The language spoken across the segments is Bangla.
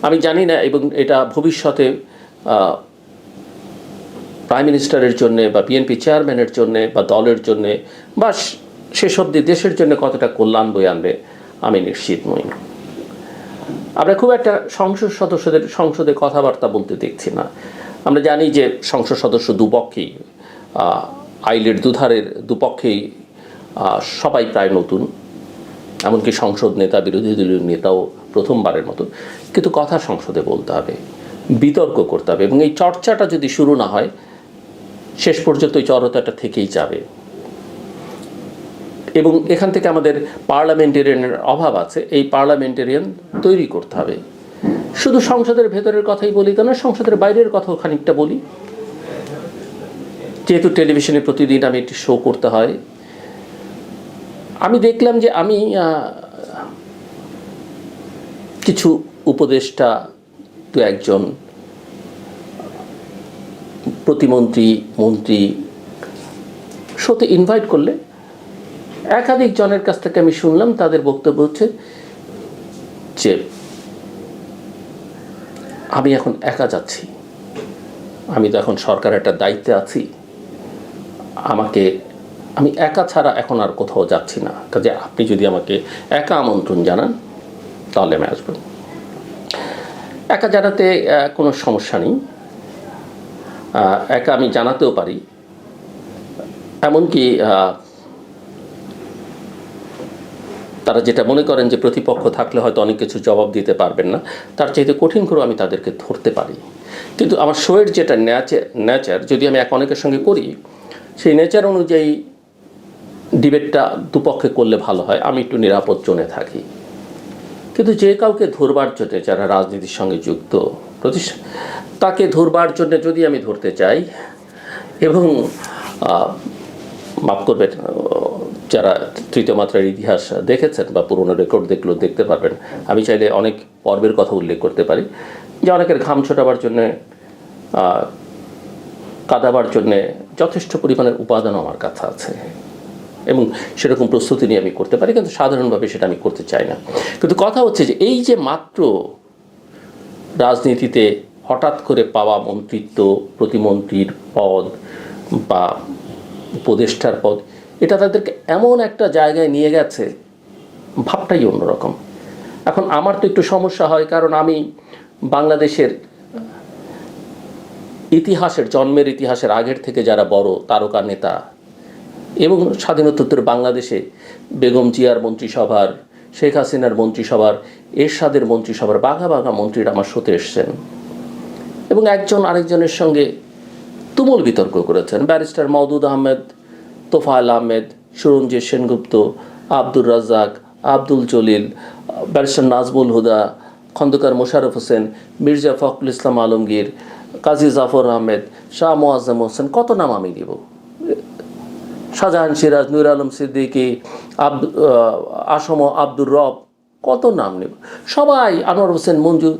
আমি জানি না, এবং এটা ভবিষ্যতে প্রাইম মিনিস্টারের জন্যে বা বিএনপি চেয়ারম্যানের জন্যে বা দলের জন্যে বা শেষ অবধি দেশের জন্য কতটা কল্যাণ বয়ে আনবে আমি নিশ্চিত নই। আমরা খুব একটা সংসদ সদস্যদের সংসদে কথাবার্তা বলতে দেখছি না। আমরা জানি যে সংসদ সদস্য দুপক্ষেই, আইলের দুধারের দুপক্ষেই সবাই প্রায় নতুন, এমনকি সংসদ নেতা, বিরোধী দলীয় নেতাও প্রথমবারের মতো। কিন্তু কথা সংসদে বলতে হবে, বিতর্ক করতে হবে, এবং এই চর্চাটা যদি শুরু না হয় শেষ পর্যন্ত ওই জড়তাটা থেকেই যাবে। এবং এখান থেকে আমাদের পার্লামেন্টেরিয়ানের অভাব আছে, এই পার্লামেন্টেরিয়ান তৈরি করতে হবে। শুধু সংসদের ভেতরের কথাই বলি কেন, সংসদের বাইরের কথাও খানিকটা বলি। যেহেতু টেলিভিশনে প্রতিদিন আমি একটি শো করতে হয়, আমি দেখলাম যে আমি কিছু উপদেষ্টা, দু একজন প্রতিমন্ত্রী, মন্ত্রী শোতে ইনভাইট করলে একাধিক জনের কাছ থেকে আমি শুনলাম তাদের বক্তব্য হচ্ছে যে আমি এখন একা যাচ্ছি, আমি তো এখন সরকার একটা দায়িত্বে আছি, আমি একা ছাড়া এখন আর কোথাও যাচ্ছি না, কাজে আপনি যদি আমাকে একা আমন্ত্রণ জানান তাহলে আমি আসবো। একা জানাতে কোনো সমস্যা নেই, একা আমি জানাতেও পারি। এমনকি তারা যেটা মনে করেন যে প্রতিপক্ষ থাকলে হয়তো অনেক কিছু জবাব দিতে পারবেন না, তার চাইতে কঠিন করে আমি তাদেরকে ধরতে পারি। কিন্তু আমার শোয়ের যেটা নেচার, যদি আমি অনেকের সঙ্গে করি, সেই নেচার অনুযায়ী ডিবেটটা দুপক্ষে করলে ভালো হয়, আমি একটু নিরাপদ জোনে থাকি। কিন্তু যে কাউকে ধরবার জন্যে, যারা রাজনীতির সঙ্গে যুক্ত প্রতিষ্ঠান, তাকে ধরবার জন্যে যদি আমি ধরতে চাই, এবং মাফ করবেন যারা তৃতীয় মাত্রার ইতিহাস দেখেছেন বা পুরনো রেকর্ড দেখলেও দেখতে পারবেন, আমি চাইলে অনেক পর্বের কথা উল্লেখ করতে পারি যে অনেকের ঘাম ছোটাবার জন্যে, কাঁদাবার জন্যে যথেষ্ট পরিমাণের উপাদান আমার কাছে আছে, এবং সেরকম প্রস্তুতি নিয়ে আমি করতে পারি, কিন্তু সাধারণভাবে সেটা আমি করতে চাই না। কিন্তু কথা হচ্ছে যে এই যে মাত্র রাজনীতিতে হঠাৎ করে পাওয়া মন্ত্রিত্ব, প্রতিমন্ত্রীর পদ বা উপদেষ্টার পদ, এটা তাদেরকে এমন একটা জায়গায় নিয়ে গেছে, ভাবটাই অন্যরকম। এখন আমার তো একটু সমস্যা হয়, কারণ আমি বাংলাদেশের ইতিহাসের, জন্মের ইতিহাসের আগের থেকে যারা বড় তারকা নেতা, এবং স্বাধীনোত্তর বাংলাদেশে বেগম জিয়ার মন্ত্রিসভার, শেখ হাসিনার মন্ত্রিসভার, এরশাদের মন্ত্রিসভার বাঘা বাঘা মন্ত্রীরা আমার সাথে এসছেন, এবং একজন আরেকজনের সঙ্গে তুমুল বিতর্ক করেছেন। ব্যারিস্টার মওদুদ আহমেদ, তোফায়েল আহমেদ, সুরঞ্জিত সেনগুপ্ত, আব্দুর রাজ্জাক, আব্দুল জলিল, ব্যারিস্টার নাজমুল হুদা, খন্দকার মোশাররফ হোসেন, মির্জা ফখরুল ইসলাম আলমগীর, কাজী জাফর আহমেদ, শাহ মোয়াজ্জেম হোসেন, কত নাম আমি দিব, শাহজাহান সিরাজ, নূর আলম সিদ্দিকী, আসম আব্দুর রব, কত নাম নেব, সবাই, আনোয়ার হোসেন মঞ্জু,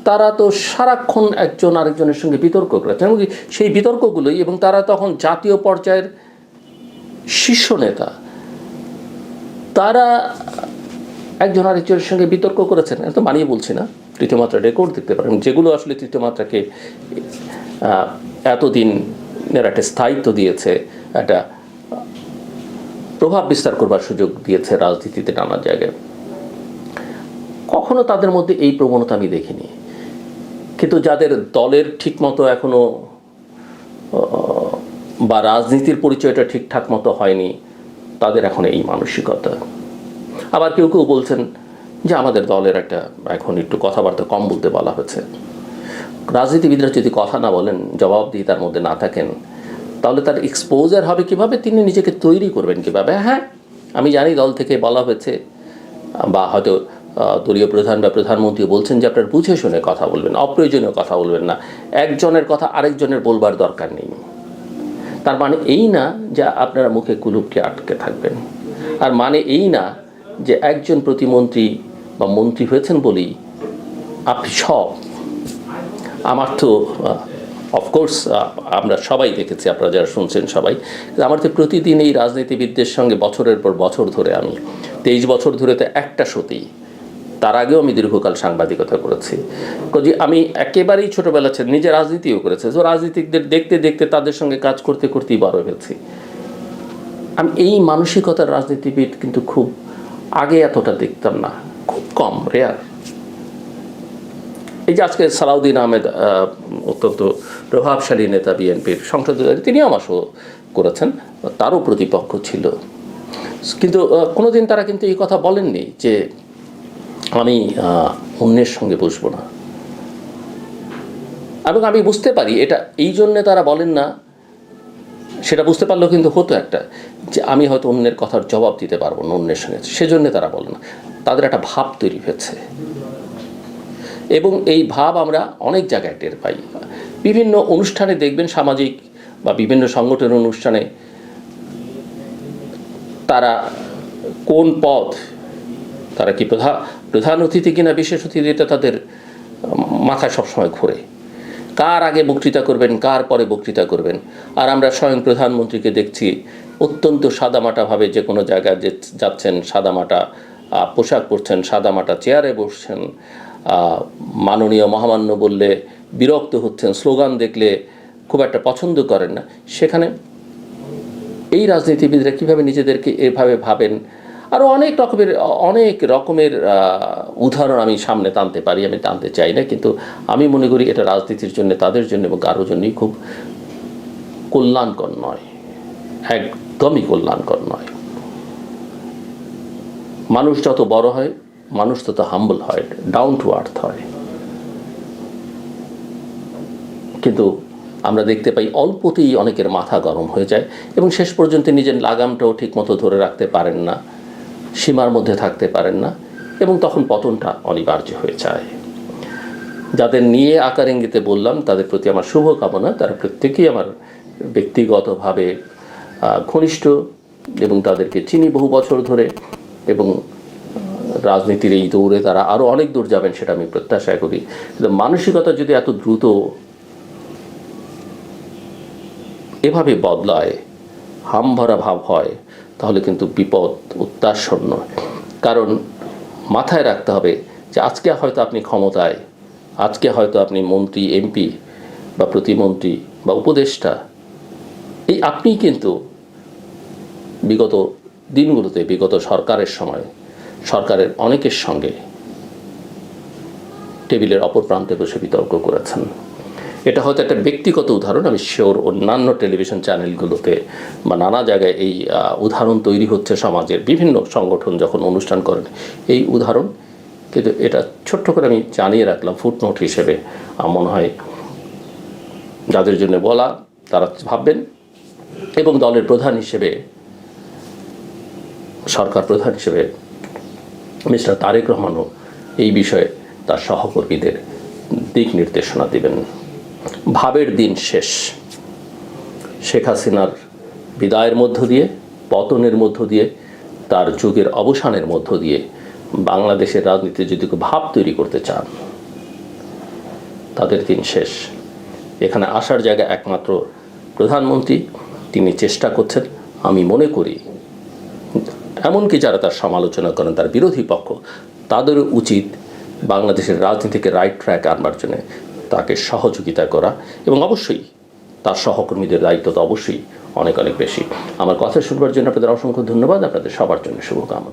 তারা তো সারাক্ষণ একজন আরেকজনের সঙ্গে বিতর্ক করেছেন, এবং সেই বিতর্কগুলোই, এবং তারা তখন জাতীয় পর্যায়ের শীর্ষ নেতা, তারা একজন আরেকজনের সঙ্গে বিতর্ক করেছেন। তো বানিয়ে বলছি না, তৃতীয় মাত্রা রেকর্ড দেখতে পারেন, যেগুলো আসলে তৃতীয় মাত্রাকে এতদিনের একটা স্থায়িত্ব দিয়েছে, একটা প্রভাব বিস্তার করবার সুযোগ দিয়েছে রাজনীতিতে নানা জায়গায়। কখনো তাদের মধ্যে এই প্রবণতা আমি দেখিনি। কিন্তু যাদের দলের ঠিকমতো এখনো বা রাজনীতির পরিচয়টা ঠিকঠাক মতো হয়নি, তাদের এখন এই মানসিকতা। আবার কেউ কেউ বলছেন যে আমাদের দলের একটা এখন একটু কথাবার্তা কম বলতে বলা হয়েছে। রাজনীতিবিদরা যদি কথা না বলেন, জবাবদিহিতার মধ্যে না থাকেন, তাহলে তার এক্সপোজার হবে কিভাবে, তিনি নিজেকে তৈরি করবেন কিভাবে? হ্যাঁ, আমি জানি দল থেকে বলা হয়েছে, বা হয়তো দলীয় প্রধান বা প্রধানমন্ত্রী বলছেন যে আপনার বুঝে শুনে কথা বলবেন, অপ্রয়োজনীয় কথা বলবেন না, একজনের কথা আরেকজনের বলবার দরকার নেই। তার মানে এই না যে আপনারা মুখে কুলুপকে আটকে থাকবেন, আর মানে এই না যে একজন প্রতিমন্ত্রী বা মন্ত্রী হয়েছেন বলেই আপনি সব। আমার তো অফকোর্স আমরা সবাই দেখেছি, আপনারা যারা শুনছেন সবাই, আমার তো প্রতিদিন এই রাজনীতিবিদদের সঙ্গে বছরের পর বছর ধরে, আমি 23 বছর ধরে তো একটা শোতেই তার আগেও আমি দীর্ঘকাল সাংবাদিকতা করেছি, কাজে আমি একেবারেই ছোটোবেলা ছিল, নিজে রাজনীতিও করেছে, তো রাজনীতিকদের দেখতে দেখতে তাদের সঙ্গে কাজ করতে করতেই বড় হয়েছি। আমি এই মানসিকতার রাজনীতিবিদ কিন্তু খুব আগে এতটা দেখতাম না, খুব কম, রেয়ার। এই যে আজকে সালাউদ্দিন আহমেদ অত্যন্ত প্রভাবশালী নেতা বিএনপির সংসদ, তিনিও আমার শো করেছেন, তারও প্রতিপক্ষ ছিল, কিন্তু কোনোদিন তারা কিন্তু এই কথা বলেননি যে আমি অন্যের সঙ্গে বসবো না। এবং আমি বুঝতে পারি এটা এই জন্যে তারা বলেন না, সেটা বুঝতে পারলেও কিন্তু হতো একটা, যে আমি হয়তো অন্যের কথার জবাব দিতে পারবো না অন্যের সঙ্গে, সেজন্যে তারা বলে না। তাদের একটা ভাব তৈরি হয়েছে, এবং এই ভাব আমরা অনেক জায়গায় টের পাই। বিভিন্ন অনুষ্ঠানে দেখবেন, সামাজিক বা বিভিন্ন সংগঠনের অনুষ্ঠানে তারা কোন পদ, তারা কি প্রধান অতিথি কিনা বিশেষ অতিথি, এটা তাদের মাথায় সবসময় ঘোরে। কার আগে বক্তৃতা করবেন, কার পরে বক্তৃতা করবেন। আর আমরা স্বয়ং প্রধানমন্ত্রীকে দেখছি অত্যন্ত সাদামাটাভাবে যে কোনো জায়গায় যাচ্ছেন, সাদামাটা পোশাক পরছেন, সাদামাটা চেয়ারে বসছেন, মাননীয় মহামান্য বললে বিরক্ত হচ্ছেন, স্লোগান দেখলে খুব একটা পছন্দ করেন না। সেখানে এই রাজনীতিবিদরা কীভাবে নিজেদেরকে এভাবে ভাবেন, আরও অনেক রকমের উদাহরণ আমি সামনে টানতে পারি, আমি টানতে চাই না, কিন্তু আমি মনে করি এটা রাজনীতির জন্য, তাদের জন্য এবং কারোর জন্যই খুব কল্যাণকর নয়, একদমই কল্যাণকর নয়। মানুষ যত বড় হয়, মানুষ তত হাম্বল হয়, ডাউন টু আর্থ হয়। কিন্তু আমরা দেখতে পাই অল্পতেই অনেকের মাথা গরম হয়ে যায়, এবং শেষ পর্যন্ত নিজের লাগামটাও ঠিকমতো ধরে রাখতে পারেন না, সীমার মধ্যে থাকতে পারেন না, এবং তখন পতনটা অনিবার্য হয়ে যায়। যাদের নিয়ে আকার ইঙ্গিতে বললাম, তাদের প্রতি আমার শুভকামনা। তারা প্রত্যেকেই আমার ব্যক্তিগতভাবে ঘনিষ্ঠ, এবং তাদেরকে চিনি বহু বছর ধরে, এবং রাজনীতির এই দৌড়ে তারা আরও অনেক দূর যাবেন সেটা আমি প্রত্যাশা করি। কিন্তু মানসিকতা যদি এত দ্রুত এভাবে বদলায়, হামভরা ভাব হয়, তাহলে কিন্তু বিপদ উত্তাসন্ন। কারণ মাথায় রাখতে হবে যে আজকে হয়তো আপনি ক্ষমতায়, আজকে হয়তো আপনি মন্ত্রী, এমপি বা প্রতিমন্ত্রী বা উপদেষ্টা, এই আপনিই কিন্তু বিগত দিনগুলোতে, বিগত সরকারের সময় সরকারের অনেকের সঙ্গে টেবিলের অপর প্রান্তে বসে বিতর্ক করেছেন। এটা হয়তো একটা ব্যক্তিগত উদাহরণ, আমি শিওর অন্যান্য টেলিভিশন চ্যানেলগুলোতে বা নানা জায়গায় এই উদাহরণ তৈরি হচ্ছে সমাজের বিভিন্ন সংগঠন যখন অনুষ্ঠান করেন এই উদাহরণ। কিন্তু এটা ছোট্ট করে আমি জানিয়ে রাখলাম ফুটনোট হিসেবে। মনে হয় যাদের জন্য বলা তারা ভাববেন, এবং দলের প্রধান হিসেবে, সরকার প্রধান হিসেবে মিস্টার তারেক রহমানও এই বিষয়ে তার সহকর্মীদের দিক নির্দেশনা দিবেন। ভাবের দিন শেষ। শেখ হাসিনার বিদায়ের মধ্য দিয়ে, পতনের মধ্য দিয়ে, তার যুগের অবসানের মধ্য দিয়ে বাংলাদেশের রাজনীতিতে যদি কেউ ভাব তৈরি করতে চান, তাদের দিন শেষ। এখানে আসার জায়গা একমাত্র প্রধানমন্ত্রী। তিনি চেষ্টা করছেন, আমি মনে করি এমনকি যারা তার সমালোচনা করেন, তার বিরোধী পক্ষ, তাদেরও উচিত বাংলাদেশের রাজনীতিকে রাইট ট্র্যাক আনবার জন্য তাকে সহযোগিতা করা, এবং অবশ্যই তার সহকর্মীদের দায়িত্ব তো অবশ্যই অনেক অনেক বেশি। আমার কথা শুনবার জন্য আপনাদের অসংখ্য ধন্যবাদ। আপনাদের সবার জন্য শুভকামনা।